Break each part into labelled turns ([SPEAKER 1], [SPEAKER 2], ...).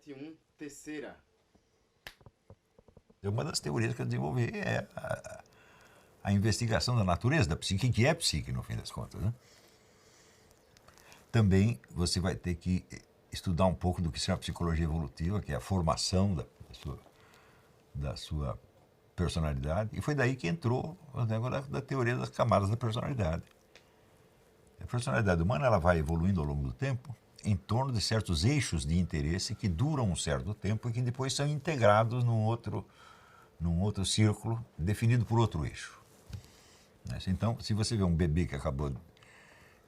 [SPEAKER 1] 71, terceira.
[SPEAKER 2] Uma das teorias que eu desenvolvi é a investigação da natureza da psique, que é psique, no fim das contas, né? Também você vai ter que estudar um pouco do que chama psicologia evolutiva, que é a formação da sua personalidade, e foi daí que entrou o negócio da teoria das camadas da personalidade. A personalidade humana ela vai evoluindo ao longo do tempo em torno de certos eixos de interesse que duram um certo tempo e que depois são integrados num outro círculo definido por outro eixo. Então, se você vê um bebê que acabou de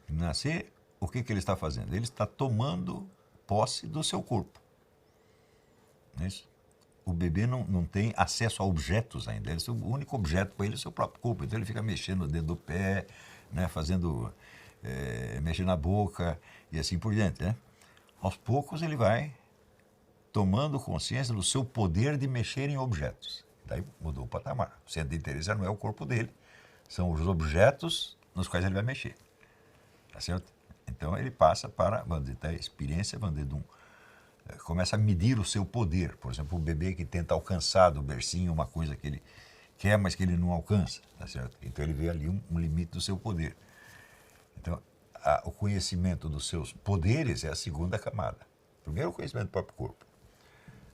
[SPEAKER 2] nascer, o que ele está fazendo? Ele está tomando posse do seu corpo. Não é isso? O bebê não tem acesso a objetos ainda. O único objeto para ele é o seu próprio corpo. Então ele fica mexendo o dedo do pé, né, mexendo na boca e assim por diante. Né? Aos poucos ele vai tomando consciência do seu poder de mexer em objetos. Daí mudou o patamar. O centro de interesse não é o corpo dele, são os objetos nos quais ele vai mexer. Tá certo? Então ele passa para, vamos dizer, a experiência, vamos dizer, começa a medir o seu poder. Por exemplo, o bebê que tenta alcançar do bercinho uma coisa que ele quer, mas que ele não alcança. Tá certo? Então ele vê ali um limite do seu poder. Então, o conhecimento dos seus poderes é a segunda camada. Primeiro, o conhecimento do próprio corpo.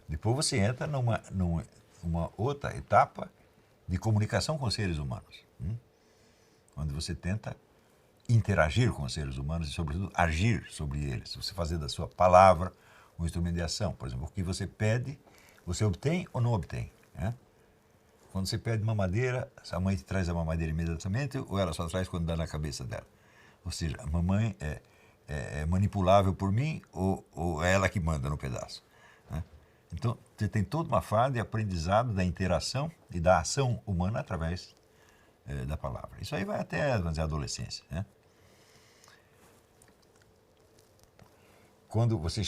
[SPEAKER 2] Depois você entra numa outra etapa de comunicação com os seres humanos, onde você tenta interagir com os seres humanos e, sobretudo, agir sobre eles. Você fazer da sua palavra um instrumento de ação. Por exemplo, o que você pede, você obtém ou não obtém. Né? Quando você pede mamadeira, a mãe te traz a mamadeira imediatamente ou ela só traz quando dá na cabeça dela? Ou seja, a mamãe é manipulável por mim ou é ela que manda no pedaço? Né? Então, você tem toda uma fase de aprendizado da interação e da ação humana através da palavra. Isso aí vai até, vamos dizer, a adolescência. Né? Quando você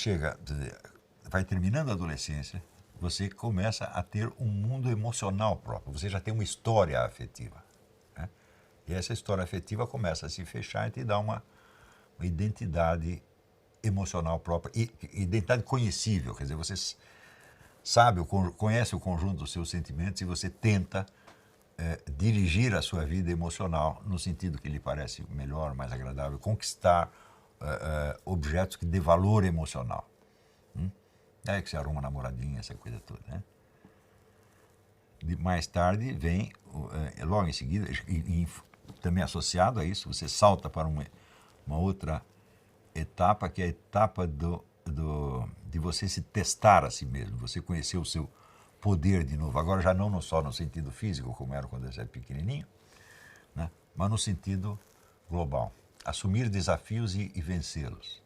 [SPEAKER 2] vai terminando a adolescência, você começa a ter um mundo emocional próprio. Você já tem uma história afetiva. Né? E essa história afetiva começa a se fechar e te dá uma identidade emocional própria, identidade conhecível. Quer dizer, você conhece o conjunto dos seus sentimentos e você tenta dirigir a sua vida emocional no sentido que lhe parece melhor, mais agradável, conquistar objetos que dê valor emocional. É que você arruma uma namoradinha, essa coisa toda. Né? Mais tarde vem, logo em seguida, e também associado a isso, você salta para uma outra etapa, que é a etapa de você se testar a si mesmo, você conhecer o seu poder de novo. Agora já não só no sentido físico, como era quando você era pequenininho, né? Mas no sentido global. Assumir desafios e vencê-los.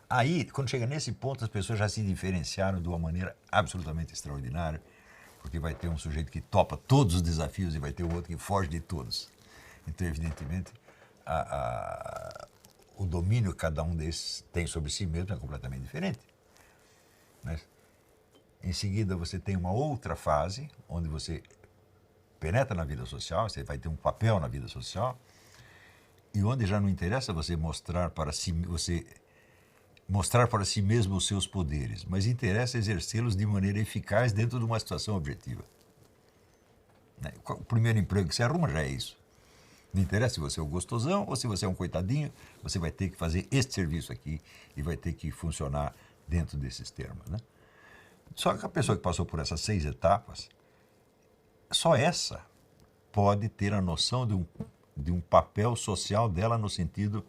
[SPEAKER 2] Aí, quando chega nesse ponto, as pessoas já se diferenciaram de uma maneira absolutamente extraordinária, porque vai ter um sujeito que topa todos os desafios e vai ter o outro que foge de todos. Então, evidentemente, o domínio que cada um desses tem sobre si mesmo é completamente diferente. Mas, em seguida, você tem uma outra fase, onde você penetra na vida social, você vai ter um papel na vida social, e onde já não interessa você mostrar para si mesmo os seus poderes, mas interessa exercê-los de maneira eficaz dentro de uma situação objetiva. O primeiro emprego que você arruma já é isso. Não interessa se você é um gostosão ou se você é um coitadinho, você vai ter que fazer este serviço aqui e vai ter que funcionar dentro desses termos. Né? Só que a pessoa que passou por essas 6 etapas, só essa pode ter a noção de um papel social dela no sentido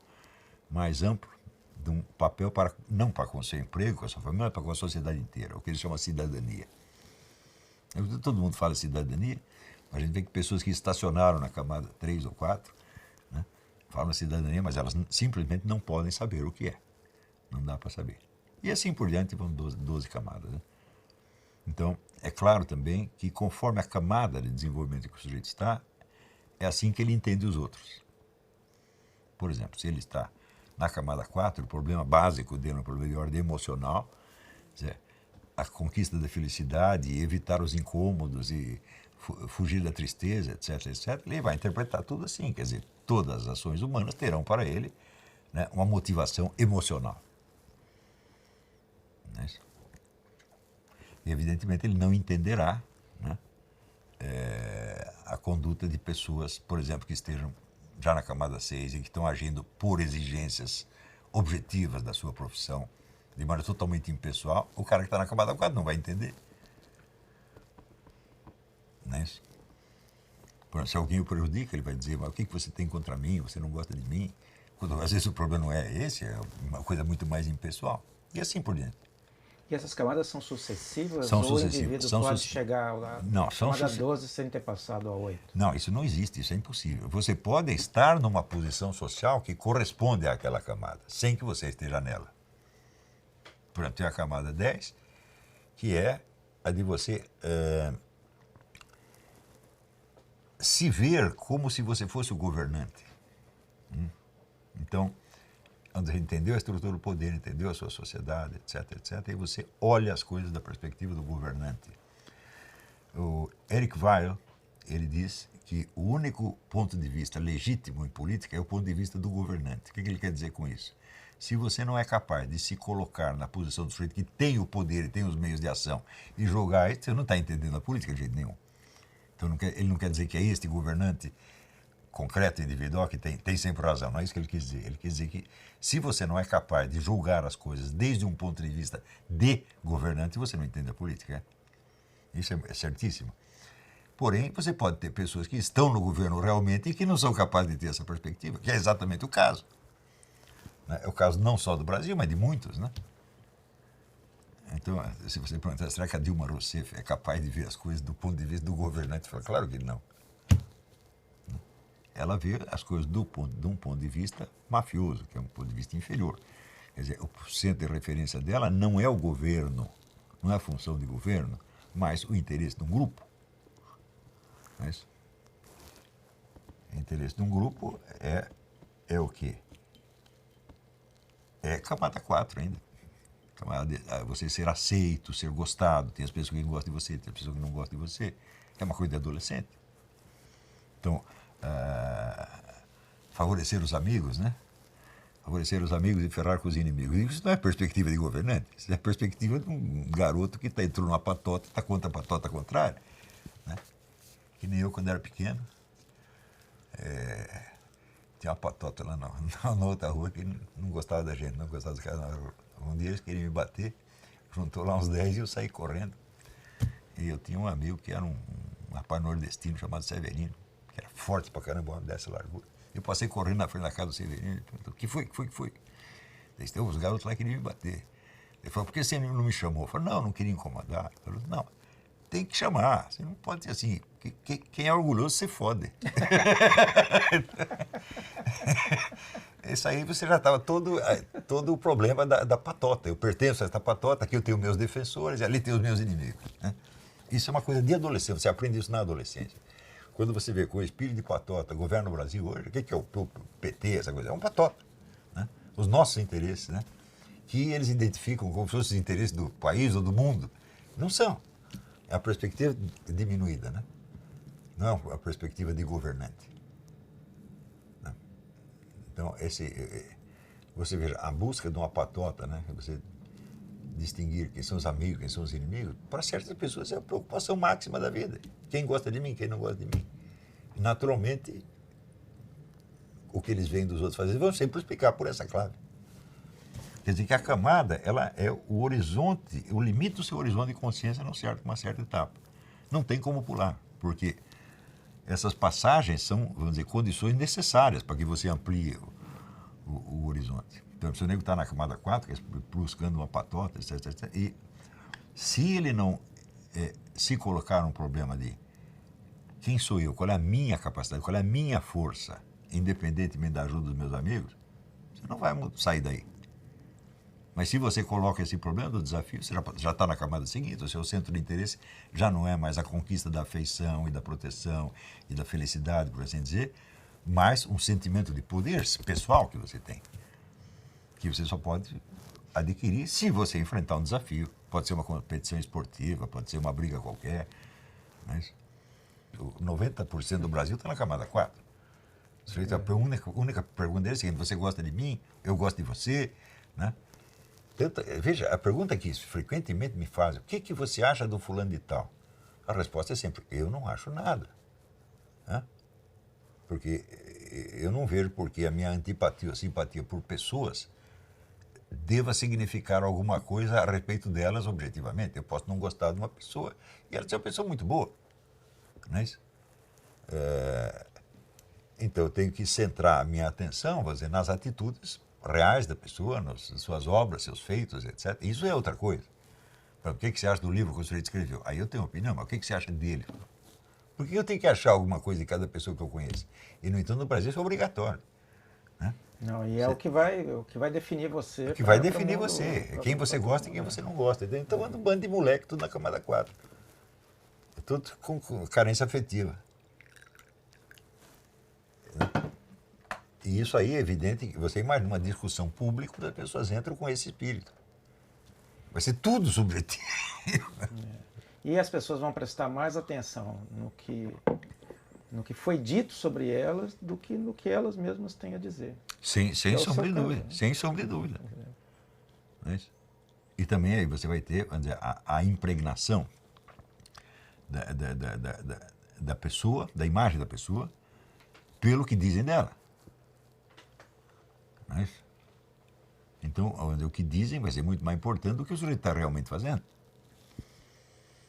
[SPEAKER 2] mais amplo, de um papel não para com o seu emprego, com a sua família, mas para com a sociedade inteira, o que eles chamam de cidadania. Todo mundo fala cidadania, mas a gente vê que pessoas que estacionaram na camada 3 ou 4, né, falam cidadania, mas elas simplesmente não podem saber o que é. Não dá para saber. E assim por diante vão 12 camadas. Né? Então, é claro também que conforme a camada de desenvolvimento que o sujeito está, é assim que ele entende os outros. Por exemplo, se ele está na camada 4, o problema básico dele é um problema de ordem emocional, a conquista da felicidade, evitar os incômodos e fugir da tristeza, etc, etc. Ele vai interpretar tudo assim, quer dizer, todas as ações humanas terão para ele, né, uma motivação emocional. Não é isso? E, evidentemente, ele não entenderá, né, a conduta de pessoas, por exemplo, que estejam já na camada 6 e que estão agindo por exigências objetivas da sua profissão, de maneira totalmente impessoal. O cara que está na camada 4 não vai entender. Não é isso? Por exemplo, se alguém o prejudica, ele vai dizer, mas o que você tem contra mim? Você não gosta de mim? Quando, às vezes o problema não é esse, é uma coisa muito mais impessoal. E assim por diante.
[SPEAKER 1] E essas camadas são sucessivas?
[SPEAKER 2] São
[SPEAKER 1] ou
[SPEAKER 2] sucessivas.
[SPEAKER 1] o indivíduo
[SPEAKER 2] São
[SPEAKER 1] pode chegar à
[SPEAKER 2] não, são
[SPEAKER 1] camada 12 sem ter passado a 8?
[SPEAKER 2] Não, isso não existe, isso é impossível. Você pode estar numa posição social que corresponde àquela camada, sem que você esteja nela. Por exemplo, tem a camada 10, que é a de você se ver como se você fosse o governante. Então, quando você entendeu a estrutura do poder, entendeu a sua sociedade, etc, etc, aí você olha as coisas da perspectiva do governante. O Eric Weil, ele diz que o único ponto de vista legítimo em política é o ponto de vista do governante. O que ele quer dizer com isso? Se você não é capaz de se colocar na posição do sujeito que tem o poder e tem os meios de ação e jogar isso, você não está entendendo a política de jeito nenhum. Então ele não quer dizer que é este governante concreto, individual, que tem sempre razão. Não é isso que ele quis dizer. Ele quis dizer que se você não é capaz de julgar as coisas desde um ponto de vista de governante, você não entende a política. Isso é certíssimo. Porém, você pode ter pessoas que estão no governo realmente e que não são capazes de ter essa perspectiva, que é exatamente o caso. É o caso não só do Brasil, mas de muitos, né? Então, se você perguntar, será que a Dilma Rousseff é capaz de ver as coisas do ponto de vista do governante? Fala, claro que não. Ela vê as coisas de um ponto de vista mafioso, que é um ponto de vista inferior. Quer dizer, o centro de referência dela não é o governo, não é a função de governo, mas o interesse de um grupo. Mas o interesse de um grupo é o quê? É camada 4 ainda. Você ser aceito, ser gostado. Tem as pessoas que gostam de você, tem as pessoas que não gostam de você. É uma coisa de adolescente. Então, favorecer os amigos, né? Favorecer os amigos e ferrar com os inimigos. Isso não é perspectiva de governante. Isso é perspectiva de um garoto que entrou numa patota e está contra a patota contrária. Né? Que nem eu, quando era pequeno. Tinha uma patota lá na outra rua que não gostava da gente, não gostava dos caras na rua. Um dia eles queriam me bater, juntou lá uns 10 e eu saí correndo. E eu tinha um amigo que era um rapaz nordestino chamado Severino, que era forte pra caramba, dessa largura. Eu passei correndo na frente da casa do Severino e perguntou, o que foi? Ele disse, os garotos lá queriam me bater. Ele falou, por que você não me chamou? Eu falei, não queria incomodar. Ele falou, não, tem que chamar, você não pode ser assim, quem é orgulhoso se fode. Isso aí você já estava todo o problema da patota. Eu pertenço a essa patota, aqui eu tenho meus defensores e ali tenho os meus inimigos. Né? Isso é uma coisa de adolescente, você aprende isso na adolescência. Quando você vê com o espírito de patota, governa o Brasil hoje, o que é o PT, essa coisa? É um patota. Né? Os nossos interesses, né? Que eles identificam como se fossem os interesses do país ou do mundo. Não são. É a perspectiva diminuída, né? Não é a perspectiva de governante. Né? Então, você veja, a busca de uma patota, né? Você distinguir quem são os amigos, quem são os inimigos, para certas pessoas é a preocupação máxima da vida. Quem gosta de mim, quem não gosta de mim. Naturalmente, o que eles veem dos outros fazer, vão sempre explicar por essa clave. Quer dizer que a camada, ela é o horizonte, o limite do seu horizonte de consciência numa certa etapa. Não tem como pular, porque essas passagens são, vamos dizer, condições necessárias para que você amplie o horizonte. Então, se o nego está na camada 4, que é buscando uma patota, etc, etc, e se ele não se colocar um problema de quem sou eu, qual é a minha capacidade, qual é a minha força, independentemente da ajuda dos meus amigos, você não vai sair daí. Mas se você coloca esse problema do desafio, você já está na camada seguinte, o seu centro de interesse já não é mais a conquista da afeição e da proteção e da felicidade, por assim dizer, mas um sentimento de poder pessoal que você tem, que você só pode adquirir se você enfrentar um desafio. Pode ser uma competição esportiva, pode ser uma briga qualquer, mas 90% do Brasil está na camada 4. A única pergunta dele é a seguinte, você gosta de mim? Eu gosto de você, né? Veja, a pergunta que frequentemente me fazem, o que você acha do fulano de tal? A resposta é sempre, eu não acho nada. Né? Porque eu não vejo porque a minha antipatia ou simpatia por pessoas deva significar alguma coisa a respeito delas objetivamente. Eu posso não gostar de uma pessoa e ela ser uma pessoa muito boa. Não é isso? Então eu tenho que centrar a minha atenção, vou dizer, nas atitudes reais da pessoa, nas suas obras, seus feitos, etc. Isso é outra coisa. O que você acha do livro que o sujeito escreveu? Aí eu tenho opinião, mas o que você acha dele? Por que eu tenho que achar alguma coisa de cada pessoa que eu conheço? E, no entanto, no Brasil isso é obrigatório. Né?
[SPEAKER 1] Não, e é o que vai definir você.
[SPEAKER 2] O que vai definir você. É quem você gosta e quem você não gosta. Então anda um bando de moleque, tudo na camada 4. Tudo com carência afetiva. E isso aí é evidente que você imagina uma discussão pública, as pessoas entram com esse espírito. Vai ser tudo subjetivo.
[SPEAKER 1] E as pessoas vão prestar mais atenção no que foi dito sobre elas do que no que elas mesmas têm a dizer.
[SPEAKER 2] Sem sombra de dúvida.
[SPEAKER 1] Né?
[SPEAKER 2] Sem sombra de dúvida. É isso? E também aí você vai ter, vamos dizer, a impregnação da pessoa, da imagem da pessoa, pelo que dizem dela. Não é isso? Então, o que dizem vai ser muito mais importante do que o sujeito está realmente fazendo.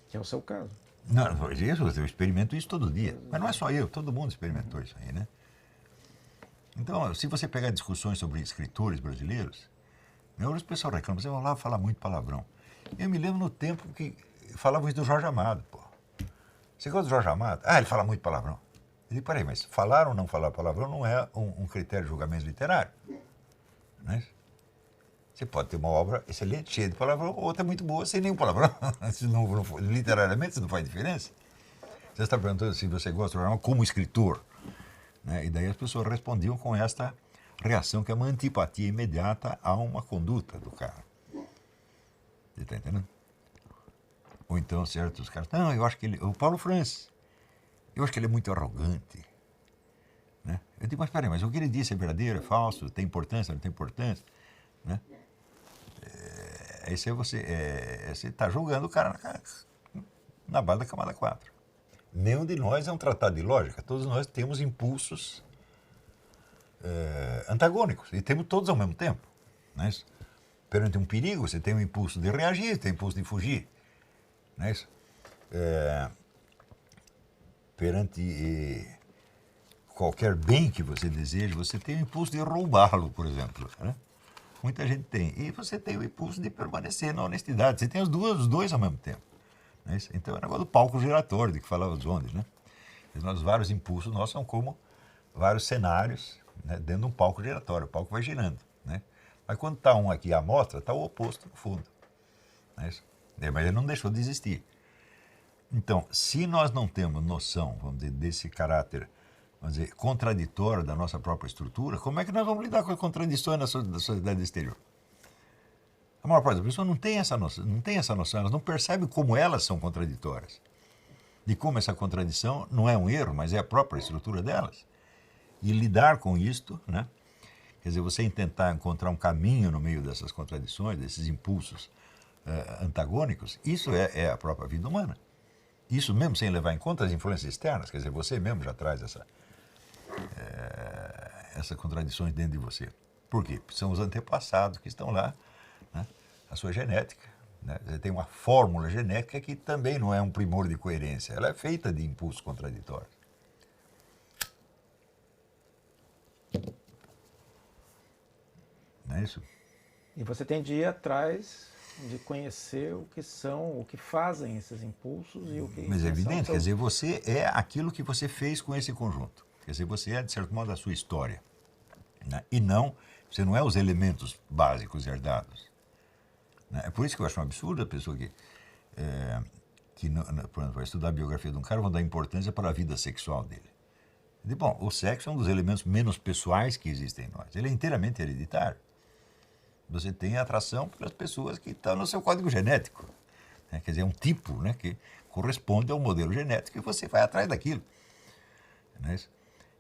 [SPEAKER 1] Que é o seu caso.
[SPEAKER 2] Não, eu experimento isso todo dia. Mas não é só eu, todo mundo experimentou isso aí, né? Então, se você pegar discussões sobre escritores brasileiros, o pessoal reclama, você vai lá falar muito palavrão. Eu me lembro no tempo que falavam isso do Jorge Amado, pô. Você gosta do Jorge Amado? Ah, ele fala muito palavrão. Eu digo, peraí, mas falar ou não falar palavrão não é um critério de julgamento literário. Não é isso? Você pode ter uma obra excelente, cheia de palavrão, ou outra muito boa, sem nenhum palavrão. Literariamente, isso não faz diferença. Você está perguntando se você gosta do jornal como escritor. Né? E daí as pessoas respondiam com esta reação, que é uma antipatia imediata a uma conduta do cara. Você está entendendo? Ou então certos caras, não, eu acho que ele... O Paulo Francis, eu acho que ele é muito arrogante. Né? Eu digo, mas peraí, mas o que ele disse é verdadeiro, é falso, tem importância, não tem importância? Né? Aí você está julgando o cara na base da camada 4. Nenhum de nós é um tratado de lógica. Todos nós temos impulsos antagônicos. E temos todos ao mesmo tempo. Não é isso? Perante um perigo, você tem o impulso de reagir, tem o impulso de fugir. Não é isso? Perante qualquer bem que você deseje, você tem o impulso de roubá-lo, por exemplo. Né? Muita gente tem. E você tem o impulso de permanecer na honestidade. Você tem os dois ao mesmo tempo. Não é isso? Então é o negócio do palco giratório, de que falava os ondas. Né? Os vários impulsos nossos são como vários cenários, né, dentro de um palco giratório. O palco vai girando. Né? Mas quando está um aqui à mostra, está o oposto no fundo. Não é isso? Mas ele não deixou de existir. Então, se nós não temos noção, vamos dizer, desse caráter, vamos dizer, contraditório da nossa própria estrutura, como é que nós vamos lidar com as contradições da sociedade exterior? A maior parte das pessoas não tem essa noção, elas não percebem como elas são contraditórias. De como essa contradição não é um erro, mas é a própria estrutura delas. E lidar com isto, né? Quer dizer, você tentar encontrar um caminho no meio dessas contradições, desses impulsos antagônicos, isso é a própria vida humana. Isso mesmo sem levar em conta as influências externas, quer dizer, você mesmo já traz essas contradições dentro de você. Por quê? Porque são os antepassados que estão lá, né? A sua genética. Né? Você tem uma fórmula genética que também não é um primor de coerência, ela é feita de impulsos contraditórios. Não é isso?
[SPEAKER 1] E você tem de ir atrás de conhecer o que são, o que fazem esses impulsos e o que...
[SPEAKER 2] Mas é evidente, quer dizer, você é aquilo que você fez com esse conjunto. Quer dizer, você é, de certo modo, a sua história. Né? E não, você não é os elementos básicos herdados. Né? É por isso que eu acho um absurdo a pessoa que por exemplo, vai estudar a biografia de um cara, vão dar importância para a vida sexual dele. Bom, o sexo é um dos elementos menos pessoais que existem em nós. Ele é inteiramente hereditário. Você tem atração pelas pessoas que estão no seu código genético. Né? Quer dizer, é um tipo, né, que corresponde ao modelo genético e você vai atrás daquilo. Não é isso?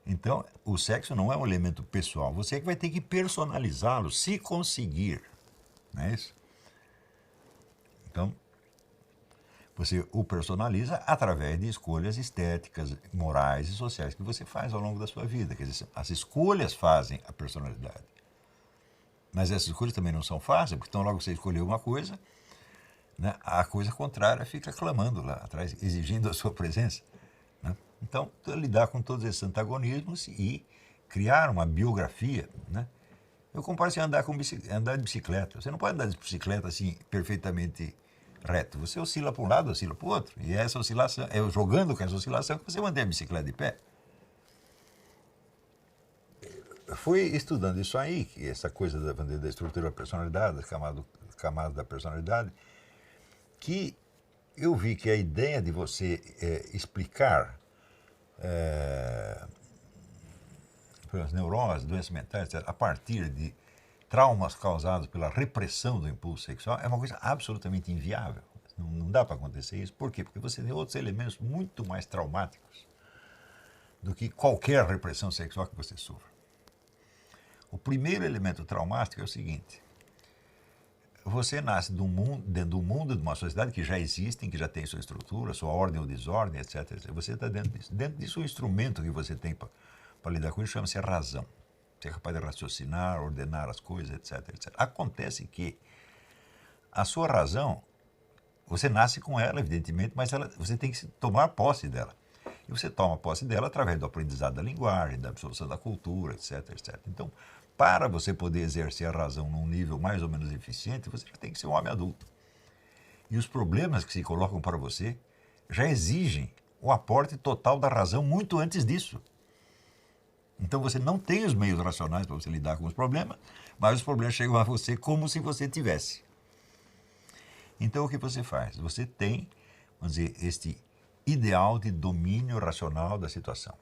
[SPEAKER 2] Então, o sexo não é um elemento pessoal. Você é que vai ter que personalizá-lo, se conseguir. não é isso? Então, você o personaliza através de escolhas estéticas, morais e sociais que você faz ao longo da sua vida. Quer dizer, as escolhas fazem a personalidade. Mas essas escolhas também não são fáceis, porque então logo que você escolheu uma coisa, né, a coisa contrária fica clamando lá atrás, exigindo a sua presença. Né? Então, lidar com todos esses antagonismos e criar uma biografia. Né? Eu comparo assim, andar de bicicleta. Você não pode andar de bicicleta assim, perfeitamente reto. Você oscila para um lado, oscila para o outro. E essa oscilação, é jogando com essa oscilação que você mantém a bicicleta de pé. Eu fui estudando isso aí, essa coisa da estrutura da personalidade, das camadas da personalidade, que eu vi que a ideia de você explicar as neuroses, doenças mentais, etc., a partir de traumas causados pela repressão do impulso sexual é uma coisa absolutamente inviável. Não dá para acontecer isso. Por quê? Porque você tem outros elementos muito mais traumáticos do que qualquer repressão sexual que você sofra. O primeiro elemento traumático é o seguinte: você nasce dentro do mundo de uma sociedade que já existe, que já tem sua estrutura, sua ordem ou desordem, etc. etc. Você está dentro disso. Dentro disso, o instrumento que você tem para lidar com isso chama-se razão. Você é capaz de raciocinar, ordenar as coisas, etc, etc. Acontece que a sua razão, você nasce com ela, evidentemente, mas você tem que tomar posse dela. E você toma posse dela através do aprendizado da linguagem, da absorção da cultura, etc, etc. Então, para você poder exercer a razão num nível mais ou menos eficiente, você já tem que ser um homem adulto. E os problemas que se colocam para você já exigem o aporte total da razão muito antes disso. Então você não tem os meios racionais para você lidar com os problemas, mas os problemas chegam a você como se você tivesse. Então o que você faz? Você tem, vamos dizer, este ideal de domínio racional da situação.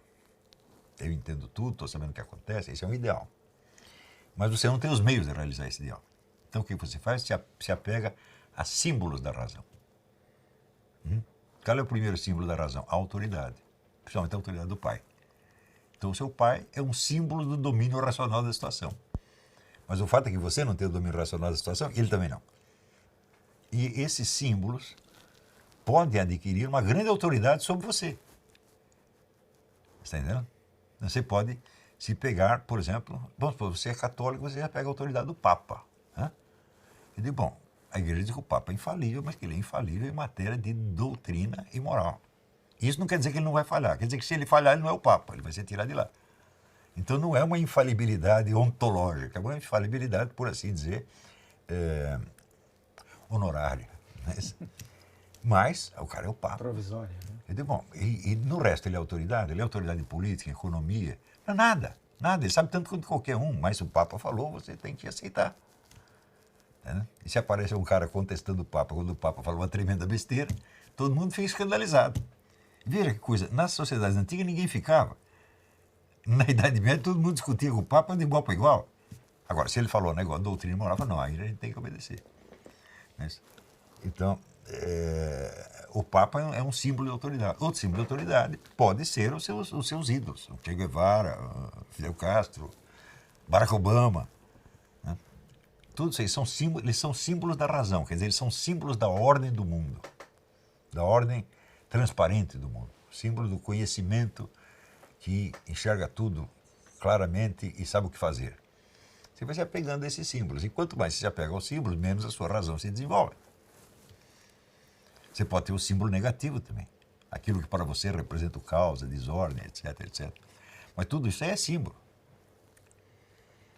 [SPEAKER 2] Eu entendo tudo, estou sabendo o que acontece, esse é um ideal. Mas você não tem os meios de realizar esse ideal. Então o que você faz? Se apega a símbolos da razão. Qual é o primeiro símbolo da razão? A autoridade. Principalmente a autoridade do pai. Então o seu pai é um símbolo do domínio racional da situação. Mas o fato é que você não tem o domínio racional da situação, ele também não. E esses símbolos podem adquirir uma grande autoridade sobre você. Está entendendo? Você pode se pegar, por exemplo, vamos supor, você é católico, você já pega a autoridade do Papa. Né? Eu digo, bom, a igreja diz que o Papa é infalível, mas que ele é infalível em matéria de doutrina e moral. Isso não quer dizer que ele não vai falhar, quer dizer que se ele falhar, ele não é o Papa, ele vai ser tirado de lá. Então não é uma infalibilidade ontológica, é uma infalibilidade, por assim dizer, honorária. Mas o cara é o Papa.
[SPEAKER 1] Provisória. Né?
[SPEAKER 2] Eu digo, bom, e no resto ele é autoridade política, economia, não é nada, nada, ele sabe tanto quanto qualquer um, mas se o Papa falou, você tem que aceitar. Né? E se aparece um cara contestando o Papa, quando o Papa fala uma tremenda besteira, todo mundo fica escandalizado. Veja que coisa, nas sociedades antigas ninguém ficava. Na Idade Média todo mundo discutia com o Papa de igual para igual. Agora, se ele falou negócio de doutrina moral, não, aí a gente tem que obedecer. Então, o Papa é um símbolo de autoridade. Outro símbolo de autoridade pode ser os seus ídolos. O Che Guevara, Fidel Castro, Barack Obama. Né? Todos eles são símbolos da razão, quer dizer, eles são símbolos da ordem do mundo, da ordem transparente do mundo, símbolo do conhecimento que enxerga tudo claramente e sabe o que fazer. Você vai se apegando a esses símbolos, e quanto mais você se apega aos símbolos, menos a sua razão se desenvolve. Você pode ter o símbolo negativo também, aquilo que para você representa o caos, a desordem, etc, etc. Mas tudo isso aí é símbolo.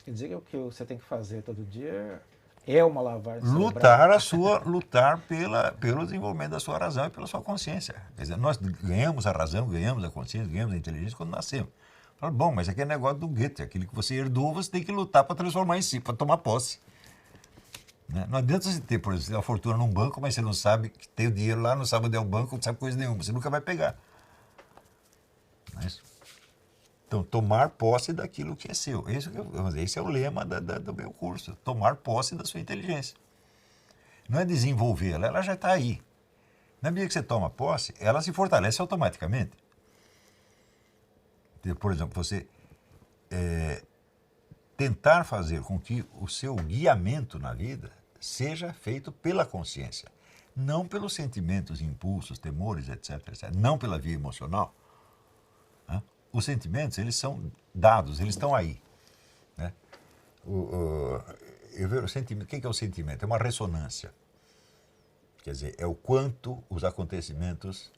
[SPEAKER 1] Quer dizer que o que você tem que fazer todo dia é uma lavagem
[SPEAKER 2] Lutar pelo desenvolvimento da sua razão e pela sua consciência. Quer dizer, nós ganhamos a razão, ganhamos a consciência, ganhamos a inteligência quando nascemos. Fala, bom, mas aquele negócio do Goethe, aquilo que você herdou, você tem que lutar para transformar em si, para tomar posse. Né? Não adianta você ter, por exemplo, uma fortuna num banco, mas você não sabe que tem o dinheiro lá, não sabe onde é o banco, não sabe coisa nenhuma, você nunca vai pegar. Não é isso? Então, tomar posse daquilo que é seu. Esse é o lema do meu curso. Tomar posse da sua inteligência. Não é desenvolvê-la, ela já está aí. Na medida que você toma posse, ela se fortalece automaticamente. Por exemplo, você tentar fazer com que o seu guiamento na vida seja feito pela consciência, não pelos sentimentos, impulsos, temores, etc, etc. Não pela via emocional. Né? Os sentimentos, eles são dados, eles estão aí. Né? Eu vejo o sentimento. O que é o sentimento? É uma ressonância. Quer dizer, é o quanto os acontecimentos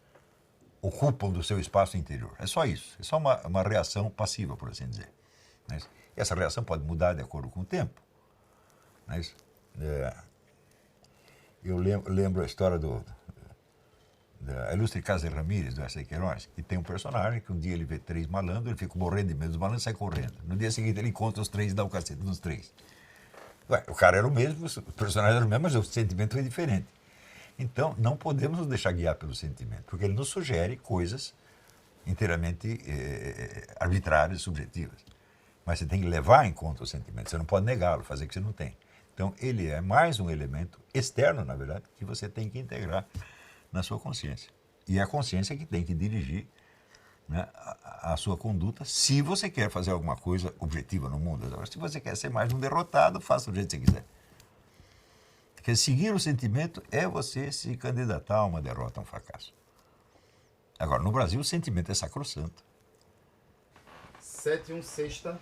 [SPEAKER 2] ocupam do seu espaço interior. É só isso. É só uma reação passiva, por assim dizer. Mas essa reação pode mudar de acordo com o tempo. Mas, eu lembro a história da ilustre Casa de Ramírez, do S.A. Queiroz, que tem um personagem que um dia ele vê 3 malandros, ele fica morrendo de medo dos malandros e sai correndo. No dia seguinte ele encontra os 3 e dá o cacete nos 3. Ué, o cara era o mesmo, o personagem era o mesmo, mas o sentimento foi diferente. Então, não podemos nos deixar guiar pelo sentimento, porque ele nos sugere coisas inteiramente arbitrárias, subjetivas. Mas você tem que levar em conta o sentimento, você não pode negá-lo, fazer o que você não tem. Então, ele é mais um elemento externo, na verdade, que você tem que integrar na sua consciência. E é a consciência que tem que dirigir, né, a sua conduta, se você quer fazer alguma coisa objetiva no mundo. Agora, se você quer ser mais um derrotado, faça do jeito que você quiser. Porque seguir o sentimento é você se candidatar a uma derrota, a um fracasso. Agora, no Brasil, o sentimento é sacrossanto.
[SPEAKER 3] 7 e 1 sexta.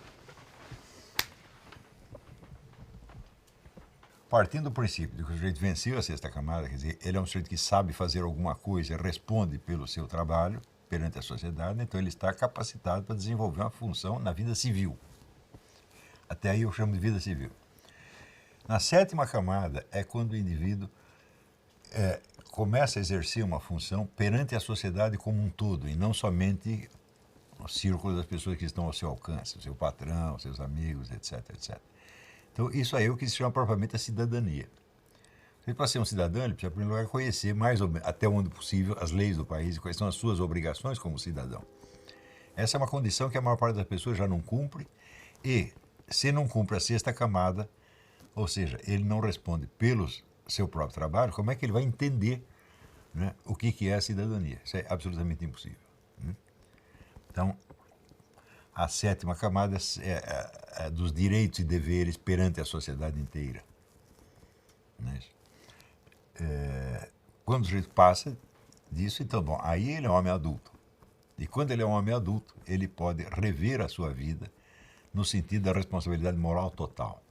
[SPEAKER 2] Partindo do princípio de que o sujeito venceu a sexta camada, quer dizer, ele é um sujeito que sabe fazer alguma coisa e responde pelo seu trabalho perante a sociedade, então ele está capacitado para desenvolver uma função na vida civil. Até aí eu chamo de vida civil. Na 7ª camada é quando o indivíduo começa a exercer uma função perante a sociedade como um todo, e não somente o círculo das pessoas que estão ao seu alcance, o seu patrão, seus amigos, etc, etc. Então, isso aí é o que se chama propriamente a cidadania. Para ser um cidadão, ele precisa, em primeiro lugar, conhecer mais ou menos, até onde possível, as leis do país e quais são as suas obrigações como cidadão. Essa é uma condição que a maior parte das pessoas já não cumpre, e se não cumpre a 6ª camada, ou seja, ele não responde pelo seu próprio trabalho, como é que ele vai entender, né, o que é a cidadania? Isso é absolutamente impossível. Né? Então, a 7ª camada é dos direitos e deveres perante a sociedade inteira. Né? Quando o sujeito passa disso, então, bom, aí ele é um homem adulto. E quando ele é um homem adulto, ele pode rever a sua vida no sentido da responsabilidade moral total.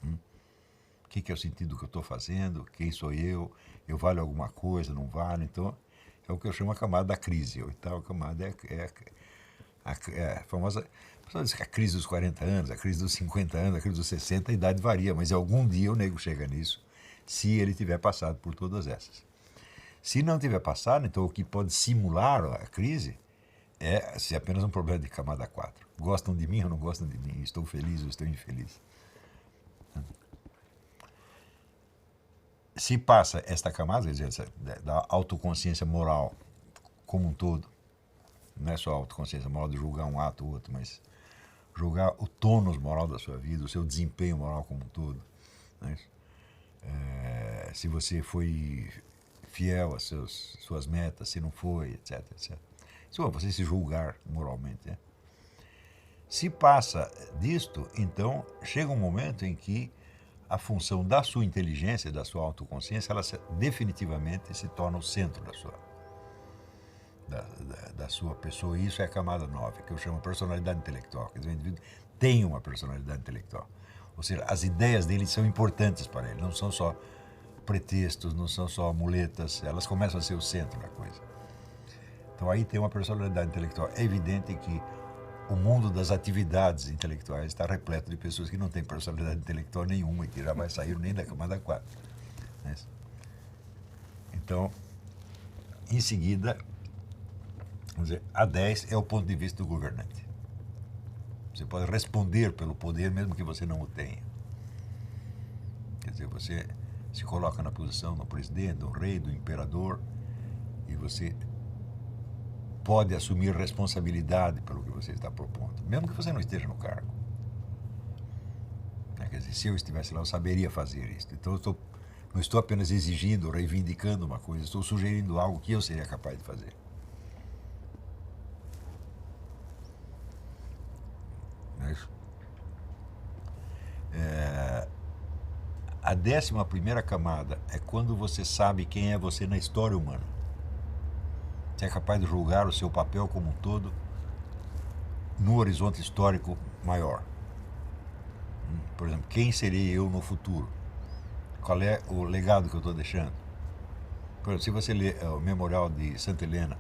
[SPEAKER 2] O que é o sentido do que eu estou fazendo? Quem sou eu? Eu valho alguma coisa? Não valho? Então, é o que eu chamo a camada da crise. A 8ª camada é a famosa... A pessoa diz que a crise dos 40 anos, a crise dos 50 anos, a crise dos 60, a idade varia, mas algum dia o nego chega nisso, se ele tiver passado por todas essas. Se não tiver passado, então o que pode simular a crise é se apenas um problema de camada 4. Gostam de mim ou não gostam de mim? Estou feliz ou estou infeliz? Se passa esta camada, quer dizer, da autoconsciência moral como um todo, não é só a autoconsciência moral de julgar um ato ou outro, mas julgar o tônus moral da sua vida, o seu desempenho moral como um todo. Né? Se você foi fiel às suas metas, se não foi, etc, etc. Isso é você se julgar moralmente. Né? Se passa disto, então chega um momento em que a função da sua inteligência, da sua autoconsciência, ela definitivamente se torna o centro da sua pessoa. E isso é a camada 9, que eu chamo de personalidade intelectual. Quer dizer, o indivíduo tem uma personalidade intelectual. Ou seja, as ideias dele são importantes para ele, não são só pretextos, não são só muletas, elas começam a ser o centro da coisa. Então aí tem uma personalidade intelectual. É evidente que o mundo das atividades intelectuais está repleto de pessoas que não têm personalidade intelectual nenhuma e que jamais saíram nem da camada 4. Né? Então, em seguida, vamos dizer, a 10 é o ponto de vista do governante. Você pode responder pelo poder mesmo que você não o tenha. Quer dizer, você se coloca na posição do presidente, do rei, do imperador, e você pode assumir responsabilidade pelo que você está propondo, mesmo que você não esteja no cargo. Quer dizer, se eu estivesse lá, eu saberia fazer isso. Então, eu não estou apenas exigindo, reivindicando uma coisa, estou sugerindo algo que eu seria capaz de fazer. A 11ª camada é quando você sabe quem é você na história humana. Você é capaz de julgar o seu papel como um todo no horizonte histórico maior. Por exemplo, quem serei eu no futuro? Qual é o legado que eu estou deixando? Por exemplo, se você ler o Memorial de Santa Helena,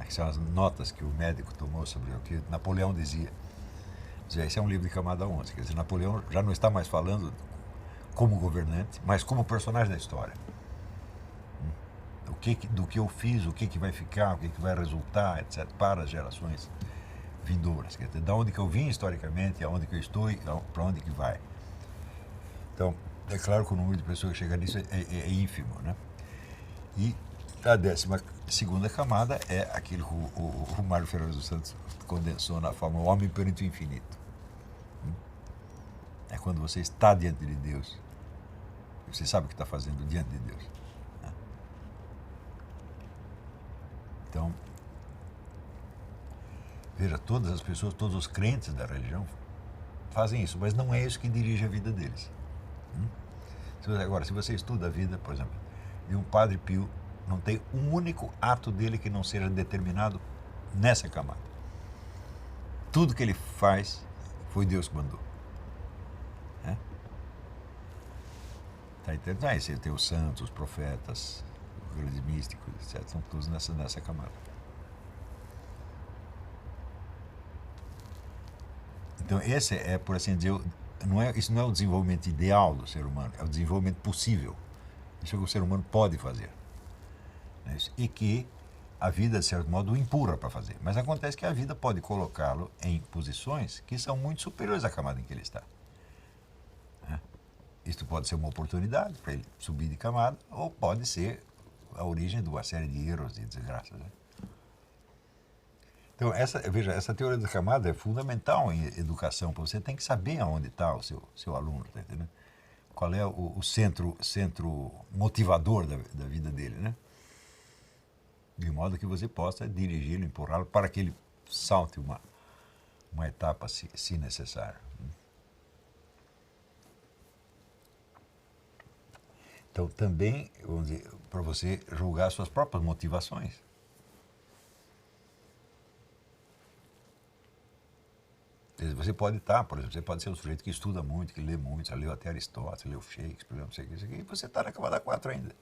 [SPEAKER 2] que são as notas que o médico tomou sobre o que Napoleão dizia. Esse é um livro de camada 11. Quer dizer, Napoleão já não está mais falando como governante, mas como personagem da história. Do que eu fiz, o que vai ficar, o que vai resultar, etc., para as gerações vindouras. Quer dizer, da onde que eu vim historicamente, aonde que eu estou e para onde que vai. Então, é claro que o número de pessoas que chega nisso é ínfimo, né? E a 12ª camada é aquilo que o Mário Ferreira dos Santos condensou na forma o homem perante o infinito. É quando você está diante de Deus. Você sabe o que está fazendo diante de Deus. Então, veja, todas as pessoas, todos os crentes da religião fazem isso, mas não é isso que dirige a vida deles. Agora, se você estuda a vida, por exemplo, de um Padre Pio, não tem um único ato dele que não seja determinado nessa camada. Tudo que ele faz foi Deus que mandou. Tá entendendo? Aí você tem os santos, os profetas, os grandes místicos, etc. São todos nessa camada. Então esse é, por assim dizer, isso não é o desenvolvimento ideal do ser humano, é o desenvolvimento possível. Isso é o que o ser humano pode fazer. E que a vida, de certo modo, o empurra para fazer. Mas acontece que a vida pode colocá-lo em posições que são muito superiores à camada em que ele está. Isto pode ser uma oportunidade para ele subir de camada, ou pode ser a origem de uma série de erros e desgraças. Então, veja, essa teoria da camada é fundamental em educação, porque você tem que saber aonde está o seu aluno, tá entendendo? Qual é o centro motivador da vida dele, né? De modo que você possa dirigi-lo, empurrá-lo para que ele salte uma etapa, se necessário. Então, também, vamos dizer, para você julgar suas próprias motivações. Você pode estar, por exemplo, você pode ser um sujeito que estuda muito, que lê muito, já leu até Aristóteles, leu Shakespeare, não sei o que, e você está na camada 4 ainda.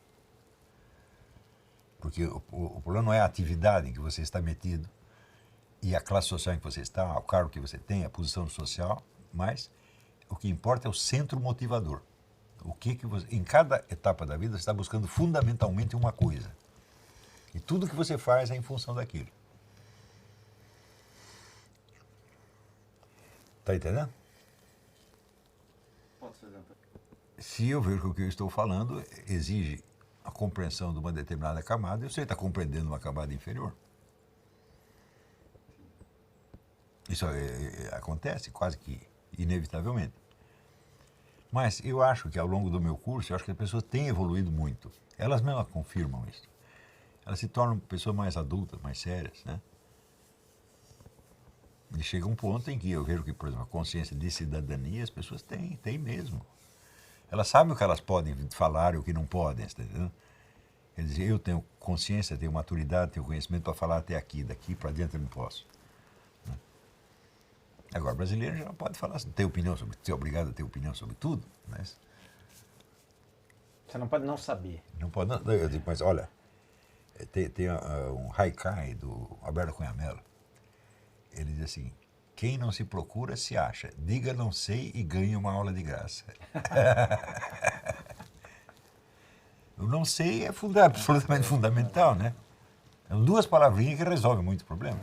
[SPEAKER 2] Porque o problema não é a atividade em que você está metido e a classe social em que você está, o cargo que você tem, a posição social, mas o que importa é o centro motivador. O que você, em cada etapa da vida, você está buscando fundamentalmente uma coisa. E tudo que você faz é em função daquilo. Está entendendo? Se eu vejo que o que eu estou falando exige a compreensão de uma determinada camada, eu sei estar compreendendo uma camada inferior. Isso acontece quase que inevitavelmente. Mas eu acho que ao longo do meu curso, eu acho que as pessoas têm evoluído muito. Elas mesmas confirmam isso. Elas se tornam pessoas mais adultas, mais sérias, né? E chega um ponto em que eu vejo que, por exemplo, a consciência de cidadania as pessoas têm mesmo. Elas sabem o que elas podem falar e o que não podem, tá entendendo? Quer dizer, eu tenho consciência, tenho maturidade, tenho conhecimento para falar até aqui, daqui para diante eu não posso. Agora, o brasileiro já não pode falar, tem opinião sobre, ser obrigado a ter opinião sobre tudo, mas...
[SPEAKER 1] Você não pode não saber.
[SPEAKER 2] Não pode não, eu digo, mas olha, tem um haikai do Alberto Cunha Mello, ele diz assim, quem não se procura se acha, diga não sei e ganhe uma aula de graça. O não sei é absolutamente fundamental, né? São duas palavrinhas que resolvem muito problema.